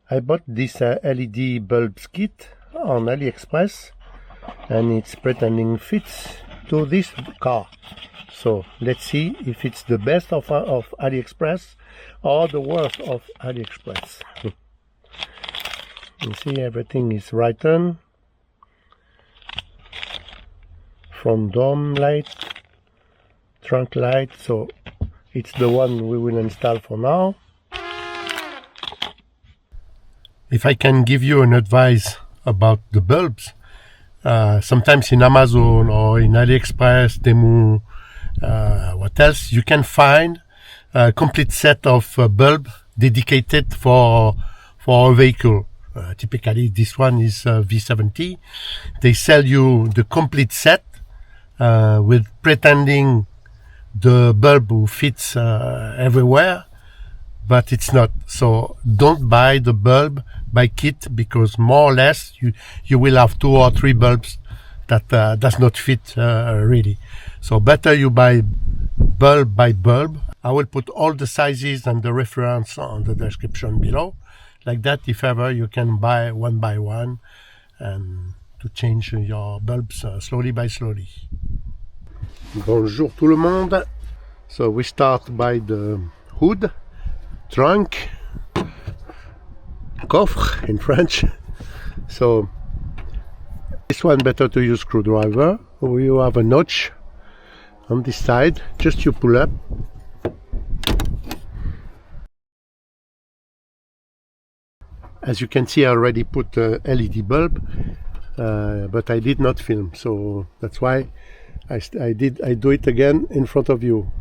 I bought this LED bulbs kit on AliExpress, and it's pretending fits to this car. So let's see if it's the best of AliExpress or the worst of AliExpress. You see, everything is right on. Front dome light, trunk light, so it's the one we will install for now. If I can give you an advice about the bulbs, sometimes in Amazon or in AliExpress, Temu, what else, you can find a complete set of bulb dedicated for a vehicle. Typically this one is V70. They sell you the complete set with pretending the bulb who fits everywhere, but it's not. So don't buy the bulb by kit, because more or less you will have 2 or 3 bulbs that does not fit really. So better you buy bulb by bulb. I will put all the sizes and the reference on the description below. Like that, if ever, you can buy one by one and to change your bulbs slowly by slowly. Bonjour tout le monde. So we start by the hood, trunk, coffre in French. So this one better to use screwdriver. You have a notch on this side, just you pull up. As you can see, I already put a LED bulb, but I did not film, so that's why I do it again in front of you.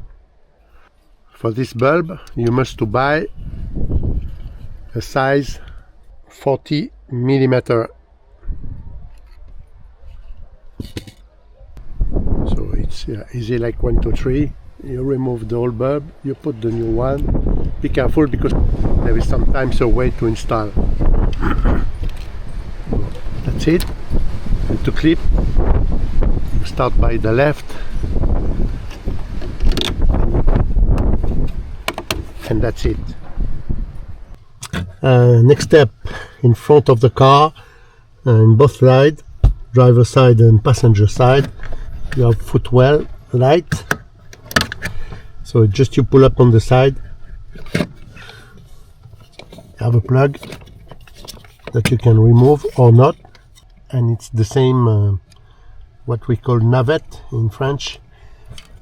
For this bulb, you must to buy a size 40 millimeter. So it's easy, like 1, 2, 3. You remove the old bulb, you put the new one. Be careful because there is sometimes a way to install. That's it. And to clip, you start by the left, and that's it. Next step, in front of the car, in both sides, driver side and passenger side, you have footwell light. So just you pull up on the side, you have a plug that you can remove or not, and it's the same what we call navette in French,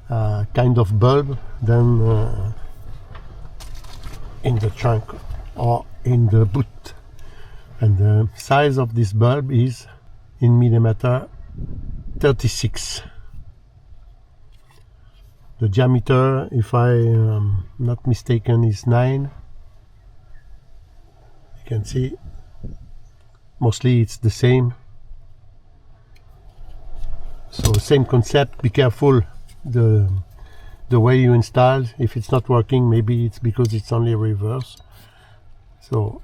kind of bulb than in the trunk or in the boot. And the size of this bulb is in millimeter 36. The diameter, if I am not mistaken, is 9. You can see mostly it's the same. So same concept. Be careful the way you install. If it's not working, maybe it's because it's only reverse. So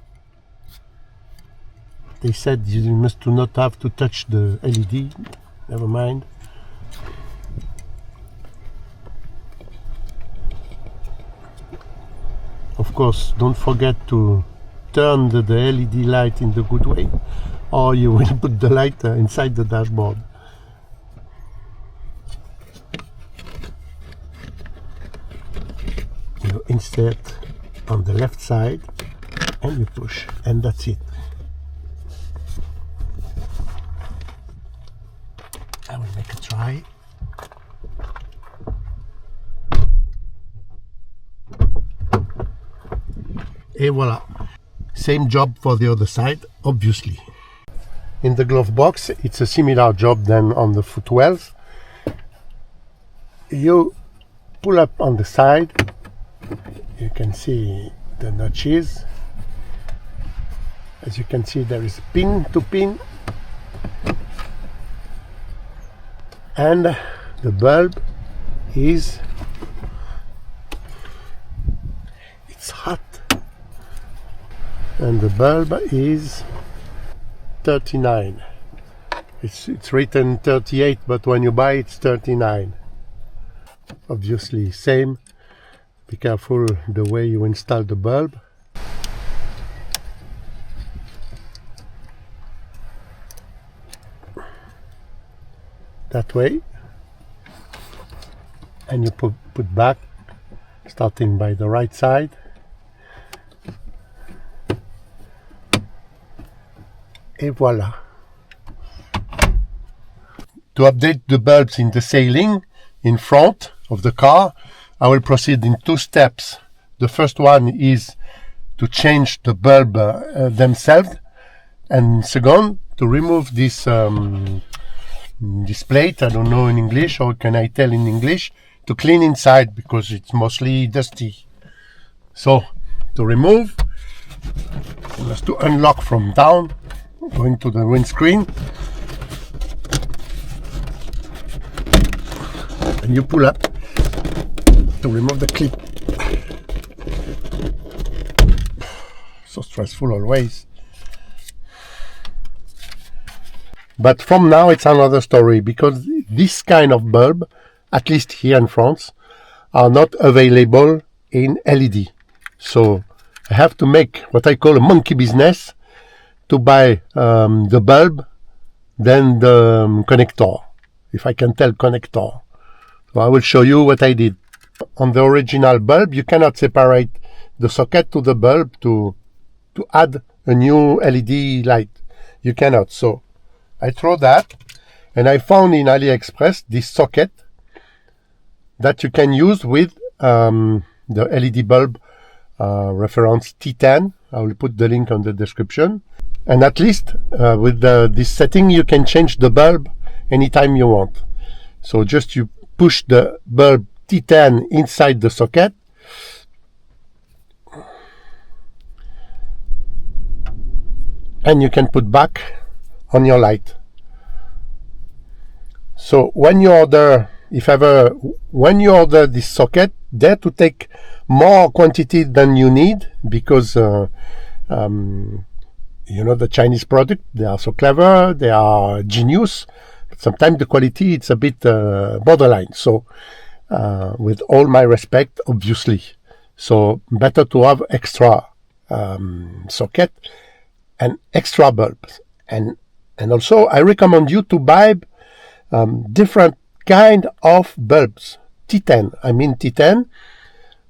they said you must not have to touch the LED. Never mind. Of course, don't forget to turn the LED light in the good way, or you will put the light inside the dashboard. You insert on the left side and you push, and that's it. I will make a try. Et voila. Same job for the other side, obviously. In the glove box, it's a similar job than on the footwells. You pull up on the side, you can see the notches. As you can see, there is pin to pin, and the bulb is, it's hot, and the bulb is 39. It's written 38, but when you buy it's 39. Obviously same. Be careful the way you install the bulb. that way, and you put back, starting by the right side. Et voila. To update the bulbs in the ceiling in front of the car, I will proceed in 2 steps. The first one is to change the bulb themselves, and second, to remove this plate, I don't know in English, or can I tell in English, to clean inside because it's mostly dusty. So, to remove, just to unlock from down, going to the windscreen, and you pull up to remove the clip. So stressful always. But from now it's another story, because this kind of bulb, at least here in France, are not available in LED. So I have to make what I call a monkey business to buy the bulb, then the connector, if I can tell connector. So I will show you what I did. On the original bulb, you cannot separate the socket to the bulb to add a new LED light. You cannot. So I throw that, and I found in AliExpress this socket that you can use with the LED bulb reference T10. I will put the link on the description. And at least with this setting, you can change the bulb anytime you want. So just you push the bulb T10 inside the socket, and you can put back on your light. So when you order, when you order this socket, dare to take more quantity than you need, because you know, the Chinese product, they are so clever, they are genius, but sometimes the quality it's a bit borderline. So with all my respect, obviously, so better to have extra socket and extra bulbs. And also I recommend you to buy different kind of bulbs. T10, I mean T10.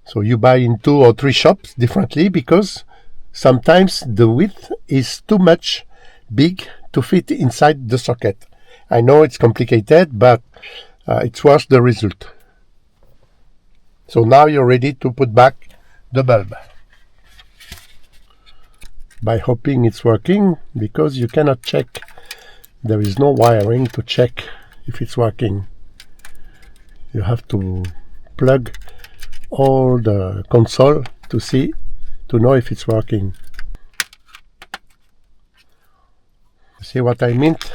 So you buy in 2 or 3 shops differently, because sometimes the width is too much big to fit inside the socket. I know it's complicated, but it's worth the result. So now you're ready to put back the bulb, by hoping it's working, because you cannot check. There is no wiring to check if it's working. You have to plug all the console to know if it's working. See what I meant?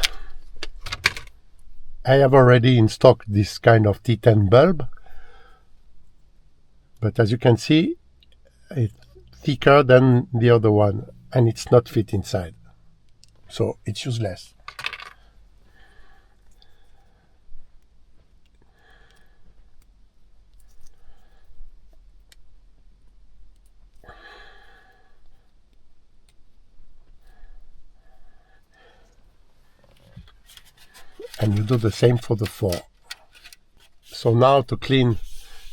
I have already in stock this kind of T10 bulb, but as you can see, it's thicker than the other one, and it's not fit inside, so it's useless. And you do the same for the 4. So now to clean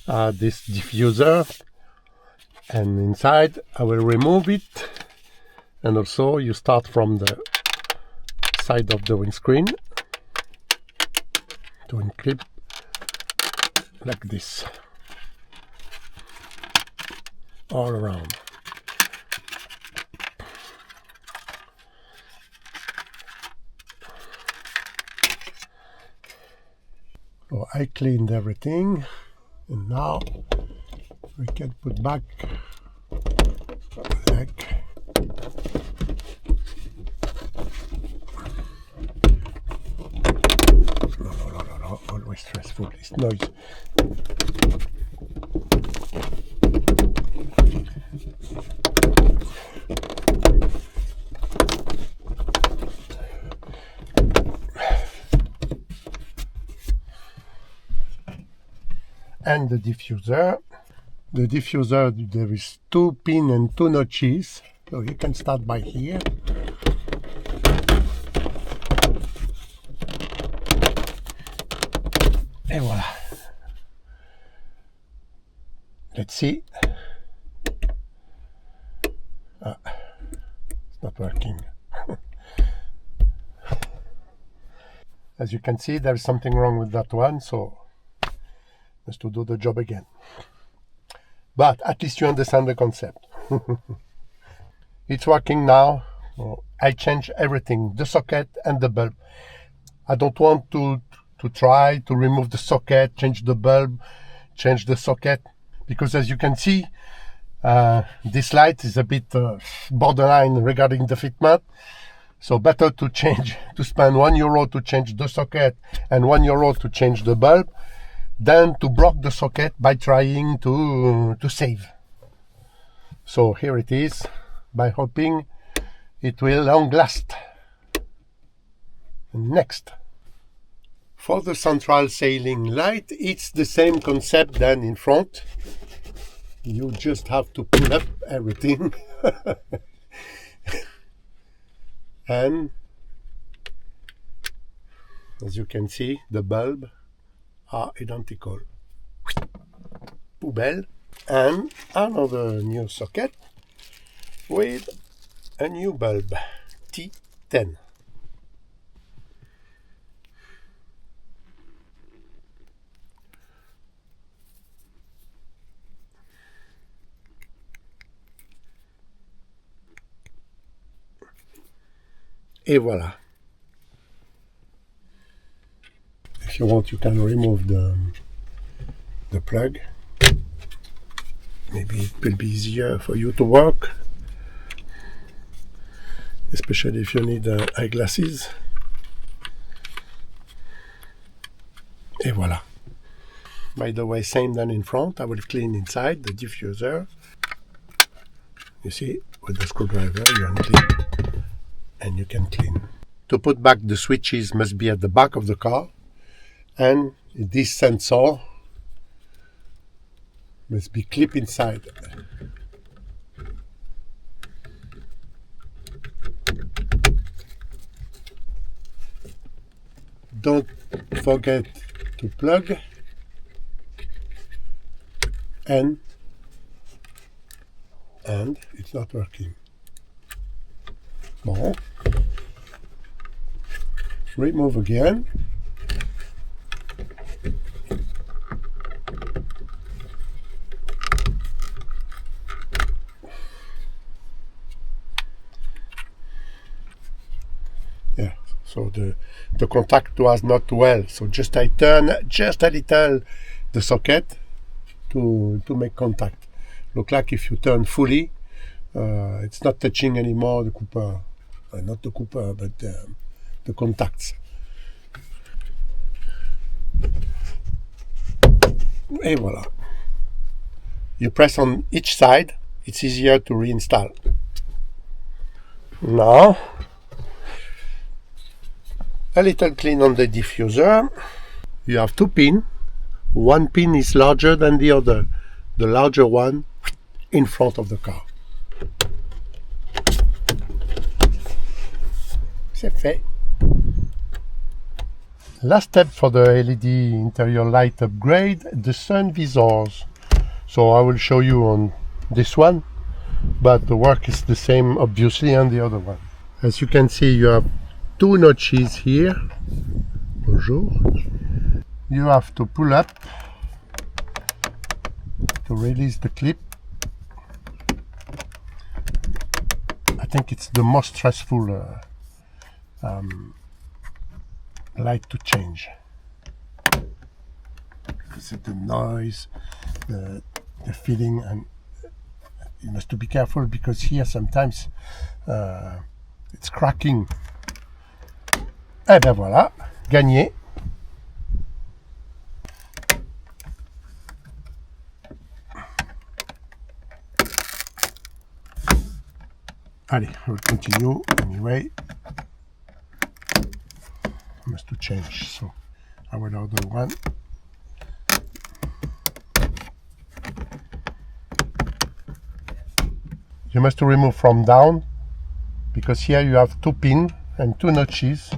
this diffuser, and inside I will remove it, and also you start from the side of the windscreen to unclip like this all around. So I cleaned everything, and now we can put back the leg. No, always stressful, this noise. And the diffuser. The diffuser, there is 2 pins and 2 notches, so you can start by here. Et voilà. Let's see. Ah, it's not working. As you can see, there is something wrong with that one, so let's to do the job again. But at least you understand the concept. It's working now. I changed everything, the socket and the bulb. I don't want to try to remove the socket, change the bulb, change the socket, because as you can see, this light is a bit borderline regarding the fitment. So better to spend €1 to change the socket and €1 to change the bulb than to block the socket by trying to save. So here it is, by hoping it will long last. Next. For the central sailing light, it's the same concept than in front. You just have to pull up everything. And as you can see, the bulbs are identical. Poubelle. And another new socket with a new bulb, T10. Et voilà. If you want, you can remove the plug. Maybe it will be easier for you to work, especially if you need eyeglasses. Et voilà. By the way, same than in front. I will clean inside the diffuser. You see, with the screwdriver, you unclean. And you can clean. To put back the switches must be at the back of the car, and this sensor must be clipped inside. Don't forget to plug and it's not working. Bon. Remove again. Yeah, so the contact was not well, so just I turn just a little the socket to make contact. Look like if you turn fully, it's not touching anymore the cooper. Not the cooper, but the contacts. Et voilà. You press on each side, it's easier to reinstall. Now, a little clean on the diffuser. You have two pins. One pin is larger than the other. The larger one in front of the car. C'est fait. Last step for the LED interior light upgrade, the sun visors. So I will show you on this one, but the work is the same obviously on the other one. As you can see, you have two notches here. Bonjour. You have to pull up to release the clip. I think it's the most stressful light to change, because of the noise, the feeling, and you must be careful because here sometimes it's cracking. Et ben voilà, gagné. Allez, I will continue anyway. Must to change, so I will order one. You must remove from down, because here you have two pins and two notches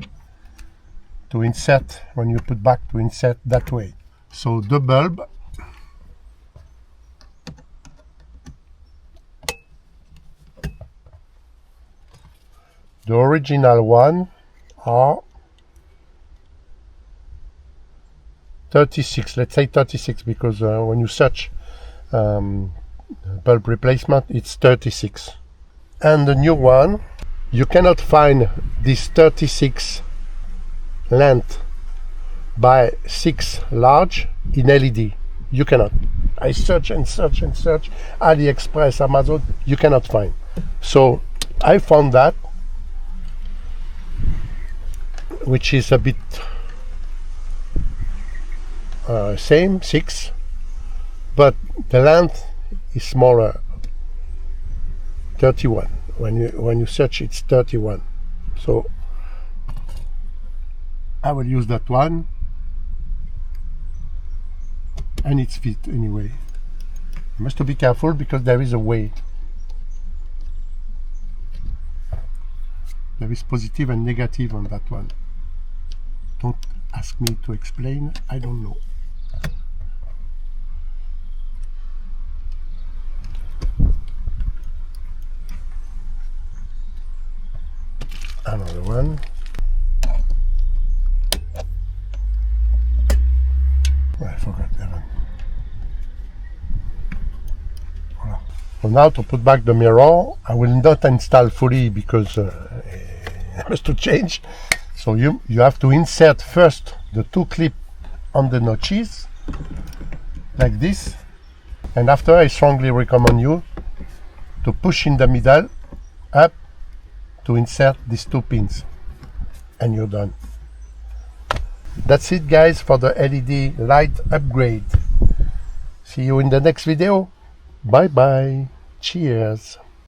to insert when you put back, to insert that way. So the bulb, the original one are 36, let's say 36, because when you search bulb replacement, it's 36. And the new one, you cannot find this 36 length by 6 large in LED. You cannot. I search and search and search, AliExpress, Amazon, you cannot find. So I found that, which is a bit same, 6, but the length is smaller, 31. When you search, it's 31. So I will use that one, and it's fit anyway. You must be careful because there is a way. There is positive and negative on that one. Don't ask me to explain, I don't know. Another one. I forgot that one. Voilà. So now to put back the mirror, I will not install fully because I must to change. So you have to insert first the 2 clips on the notches, like this. And after, I strongly recommend you to push in the middle, up, to insert these 2 pins, and you're done. That's it, guys, for the LED light upgrade. See you in the next video. Bye bye. Cheers.